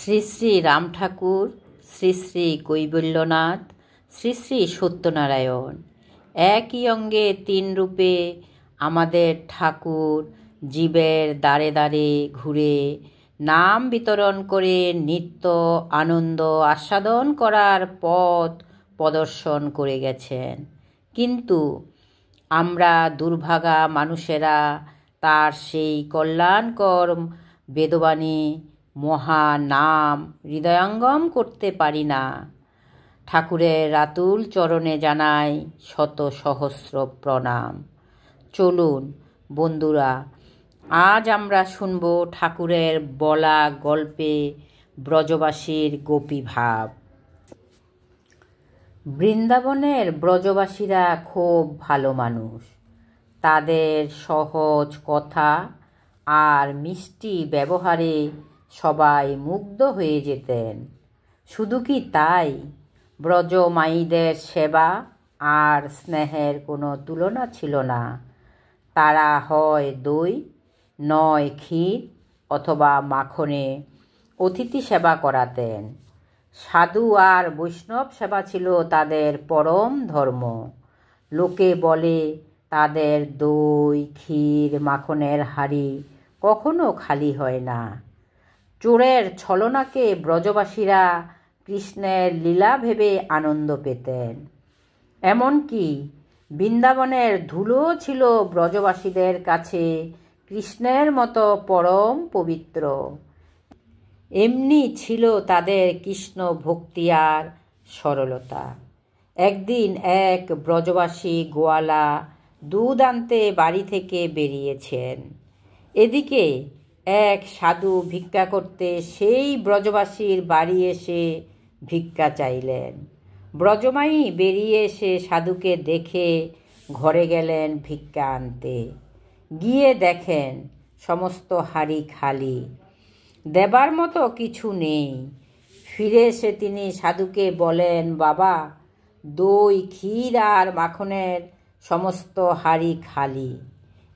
শ্রী শ্রী রাম ঠাকুর, শ্রী শ্রী কৈবল্যনাথ, শ্রী শ্রী সত্যনারায়ণ একই অঙ্গে তিন রূপে আমাদের ঠাকুর জীবের দ্বারে দ্বারে ঘুরে নাম বিতরণ করে নিত্য আনন্দ আস্বাদন করার পথ প্রদর্শন করে গেছেন। কিন্তু আমরা দুর্ভাগা মানুষেরা তার সেই কল্যাণকর বেদবাণী মহানাম হৃদয়ঙ্গম করতে পারি না। ঠাকুরের রাতুল চরণে জানাই শত সহস্র প্রণাম। চলুন বন্ধুরা, আজ আমরা শুনব ঠাকুরের বলা গল্পে ব্রজবাসীর গোপী ভাব। বৃন্দাবনের ব্রজবাসীরা খুব ভালো মানুষ। তাদের সহজ কথা আর মিষ্টি ব্যবহারে সবাই মুগ্ধ হয়ে যেতেন। শুধু কি তাই, ব্রজমায়ীদের সেবা আর স্নেহের কোনো তুলনা ছিল না। তারা হয় দই, নয় ক্ষীর অথবা মাখনে অতিথি সেবা করাতেন। সাধু আর বৈষ্ণব সেবা ছিল তাদের পরম ধর্ম। লোকে বলে তাদের দই, ক্ষীর, মাখনের হাঁড়ি কখনো খালি হয় না। চোরের ছলনাকে ব্রজবাসীরা কৃষ্ণের লীলা ভেবে আনন্দ পেতেন। এমনকি বৃন্দাবনের ধুলো ছিল ব্রজবাসীদের কাছে কৃষ্ণের মতো পরম পবিত্র। এমনি ছিল তাদের কৃষ্ণ ভক্তি আর সরলতা। একদিন এক ব্রজবাসী গোয়ালা দুধ আনতে বাড়ি থেকে বেরিয়েছেন। এদিকে এক সাধু ভিক্ষা করতে সেই ব্রজবাসীর বাড়ি এসে ভিক্ষা চাইলেন। ব্রজমায়ী বেরিয়ে এসে সাধুকে দেখে ঘরে গেলেন ভিক্ষা আনতে। গিয়ে দেখেন সমস্ত হাঁড়ি খালি, দেবার মতো কিছু নেই। ফিরে এসে তিনি সাধুকে বলেন, বাবা, দই, ক্ষীর আর মাখনের সমস্ত হাঁড়ি খালি।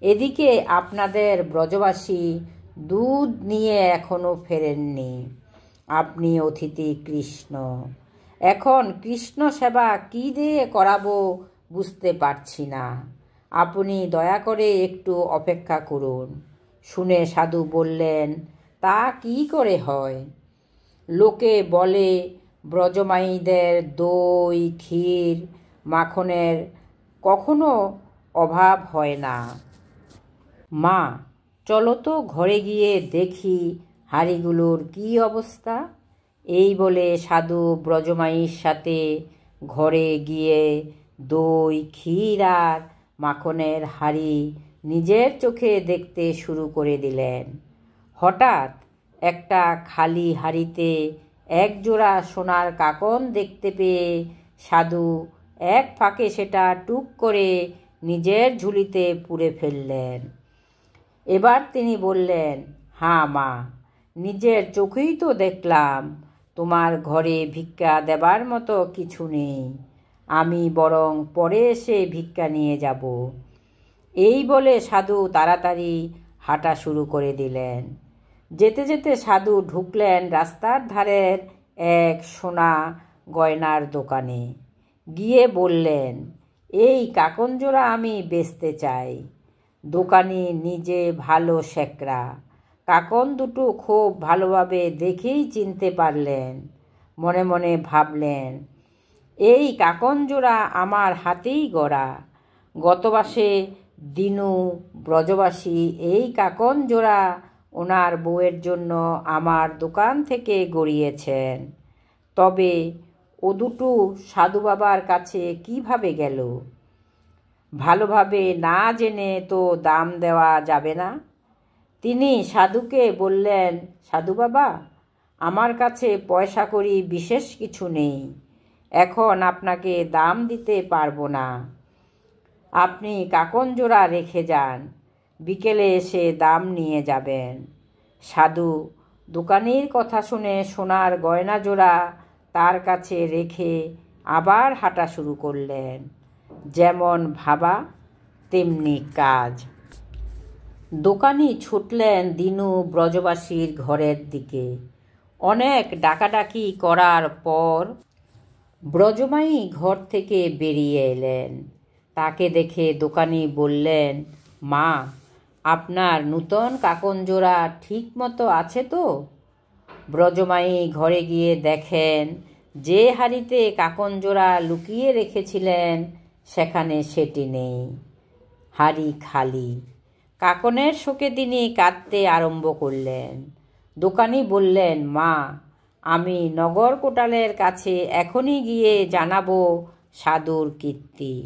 এদিকে আপনাদের ব্রজবাসী দুধ নিয়ে এখনো ফেরেননি। আপনি অতিথি কৃষ্ণ। এখন কৃষ্ণ সেবা কী দিয়ে করাবো বুঝতে পারছি না। আপনি দয়া করে একটু অপেক্ষা করুন। শুনে সাধু বললেন, তা কি করে হয়? লোকে বলে ব্রজমায়ীদের দই, ক্ষীর, মাখনের কখনো অভাব হয় না। মা, চলো তো ঘরে গিয়ে দেখি হাঁড়িগুলোর কী অবস্থা। এই বলে সাধু ব্রজমায়ীর সাথে ঘরে গিয়ে দই, ক্ষীর আর মাখনের হাঁড়ি নিজের চোখে দেখতে শুরু করে দিলেন। হঠাৎ একটা খালি হাঁড়িতে একজোড়া সোনার কাকন দেখতে পেয়ে সাধু এক ফাঁকে সেটা টুক করে নিজের ঝুলিতে পুরে ফেললেন। এবার তিনি বললেন, হ্যাঁ মা, নিজের চোখেই তো দেখলাম তোমার ঘরে ভিক্ষা দেবার মতো কিছু নেই। আমি বরং পরে এসে ভিক্ষা নিয়ে যাব। এই বলে সাধু তাড়াতাড়ি হাঁটা শুরু করে দিলেন। যেতে যেতে সাধু ঢুকলেন রাস্তার ধারের এক সোনা গয়নার দোকানে। গিয়ে বললেন, এই কাকনজোড়া আমি বেচতে চাই। দোকানি নিজে ভালো শেকরা। কাকন দুটো খুব ভালোভাবে দেখেই চিনতে পারলেন। মনে মনে ভাবলেন, এই কাকনজোড়া আমার হাতেই গড়া। গত মাসে দিনু ব্রজবাসী এই কাকনজোড়া ওনার বউয়ের জন্য আমার দোকান থেকে গড়িয়েছেন। তবে ও দুটো সাধু বাবার কাছে কিভাবে গেল? ভালোভাবে না জেনে তো দাম দেওয়া যাবে না। তিনি সাধুকে বললেন, সাধু বাবা, আমার কাছে পয়সা কড়ি বিশেষ কিছু নেই। এখন আপনাকে দাম দিতে পারবো না। আপনি কাকনজোড়া রেখে যান, বিকেলে এসে দাম নিয়ে যাবেন। সাধু দোকানির কথা শুনে সোনার গয়না জোড়া তার কাছে রেখে আবার হাঁটা শুরু করলেন। যেমন ভাবা তেমনি কাজ। দোকানি ছুটলেন দিনু ব্রজবাসীর ঘরের দিকে। অনেক ডাকাডাকি করার পর ব্রজমায়ী ঘর থেকে বেরিয়ে এলেন। তাকে দেখে দোকানি বললেন, মা, আপনার নূতন কাকনজোড়া ঠিক মতো আছে তো? ব্রজমায়ী ঘরে গিয়ে দেখেন যে হাঁড়িতে কাকনজোড়া লুকিয়ে রেখেছিলেন সেখানে সেটি নেই, হাঁড়ি খালি। কাকনের শোকে তিনি কাঁদতে আরম্ভ করলেন। দোকানি বললেন, মা, আমি নগর কোটালের কাছে এখনই গিয়ে জানাবো সাধুর কীর্তি।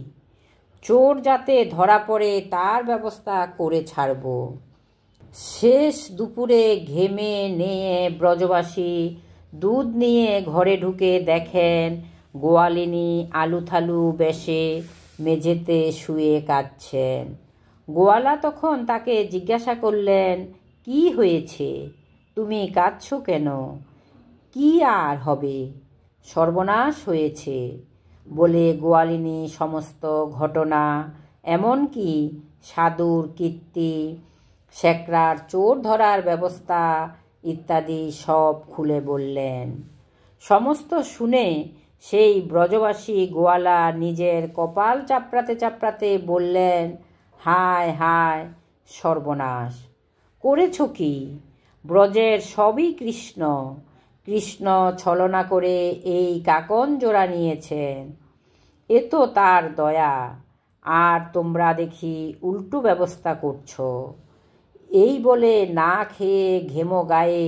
চোর যাতে ধরা পড়ে তার ব্যবস্থা করে ছাড়ব। শেষ দুপুরে ঘেমে নিয়ে ব্রজবাসী দুধ নিয়ে ঘরে ঢুকে দেখেন গোয়ালিনী আলুথালু বেশে মেঝেতে শুয়ে কাঁদছেন। গোয়ালা তখন তাকে জিজ্ঞাসা করলেন, কি হয়েছে, তুমি কাঁদছো কেন? কি আর হবে, সর্বনাশ হয়েছে বলে গোয়ালিনী সমস্ত ঘটনা, এমনকি সাধুর কীর্তি, শেকড়ার চোর ধরার ব্যবস্থা ইত্যাদি সব খুলে বললেন। সমস্ত শুনে সেই ব্রজবাসী গোয়ালা নিজের কপাল চাপড়াতে চাপড়াতে বললেন, হায় হায় সর্বনাশ করেছ কি? ব্রজের সবই কৃষ্ণ, কৃষ্ণ ছলনা করে এই কাকন জোড়া নিয়েছেন, এ তো তার দয়া, আর তোমরা দেখি উল্টো ব্যবস্থা করছো। এই বলে না খেয়ে ঘেমো গায়ে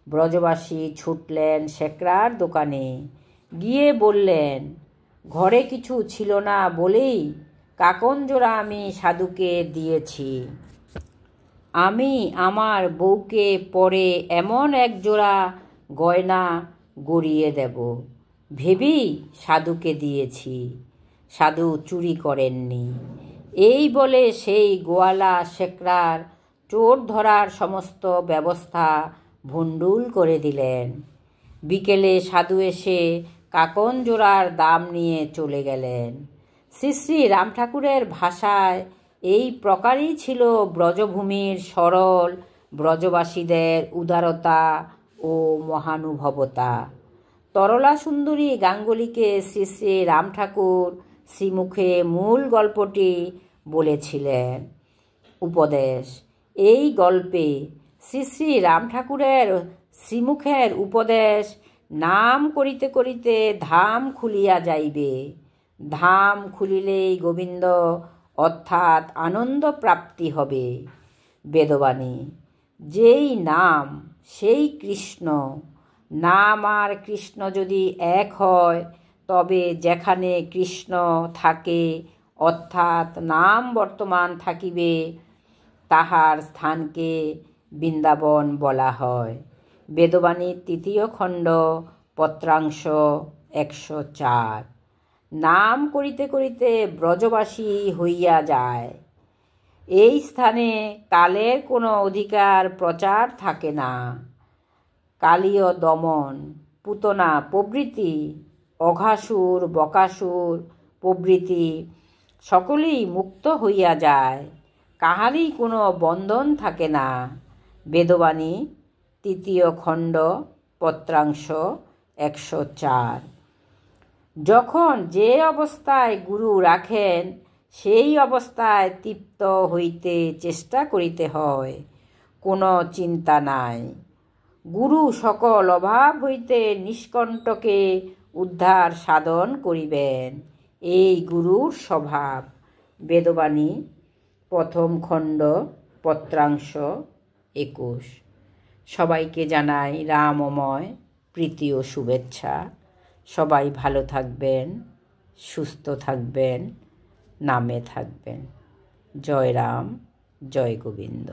ব্রজবাসী ছুটলেন শেকড়ার দোকানে। গিয়ে বললেন, ঘরে কিছু ছিল না বলেই কাকনজোড়া আমি সাধুকে দিয়েছি। আমি আমার বউকে পরে এমন এক জোড়া গয়না গড়িয়ে দেব ভেবেই সাধুকে দিয়েছি, সাধু চুরি করেননি। এই বলে সেই গোয়ালা শেকড়ার চোর ধরার সমস্ত ব্যবস্থা ভণ্ডুল করে দিলেন। বিকেলে সাধু এসে কাকনজোড়ার দাম নিয়ে চলে গেলেন। শ্রী শ্রী রাম ঠাকুরের ভাষায় এই প্রকারই ছিল ব্রজভূমির সরল ব্রজবাসীদের উদারতা ও মহানুভবতা। তরলা সুন্দরী গাঙ্গুলিকে শ্রী শ্রী রাম ঠাকুর শ্রীমুখে মূল গল্পটি বলেছিলেন। উপদেশ: এই গল্পে শ্রী শ্রী রাম ঠাকুরের শ্রীমুখের উপদেশ, নাম করিতে করিতে ধাম খুলিয়া যাইবে, ধাম খুলিলেই গোবিন্দ অর্থাৎ আনন্দ প্রাপ্তি হবে। বেদবাণী: যেই নাম সেই কৃষ্ণ, নাম আর কৃষ্ণ যদি এক হয় তবে যেখানে কৃষ্ণ থাকে অর্থাৎ নাম বর্তমান থাকিবে তাহার স্থানকে বৃন্দাবন বলা হয়। বেদবাণীর ৩য় খণ্ড, পত্রাংশ ১০৪। নাম করিতে করিতে ব্রজবাসী হইয়া যায়। এই স্থানে কালের কোনো অধিকার প্রচার থাকে না। কালীয় দমন, পুতনা প্রভৃতি, অঘাসুর বকাসুর প্রভৃতি সকলেই মুক্ত হইয়া যায়, কাহারই কোনো বন্ধন থাকে না। বেদবাণী ৩য় খণ্ড, পত্রাংশ ১০৪। যখন যে অবস্থায় গুরু রাখেন সেই অবস্থায় তৃপ্ত হইতে চেষ্টা করিতে হয়, কোনো চিন্তা নাই। গুরু সকল অভাব হইতে নিষ্কণ্টকে উদ্ধার সাধন করিবেন, এই গুরুর স্বভাব। বেদবাণী ১ম খণ্ড, পত্রাংশ ২১। সবাইকে জানাই রামময় প্রীতি ও শুভেচ্ছা। সবাই ভালো থাকবেন, সুস্থ থাকবেন, নামে থাকবেন। জয় রাম, জয় গোবিন্দ।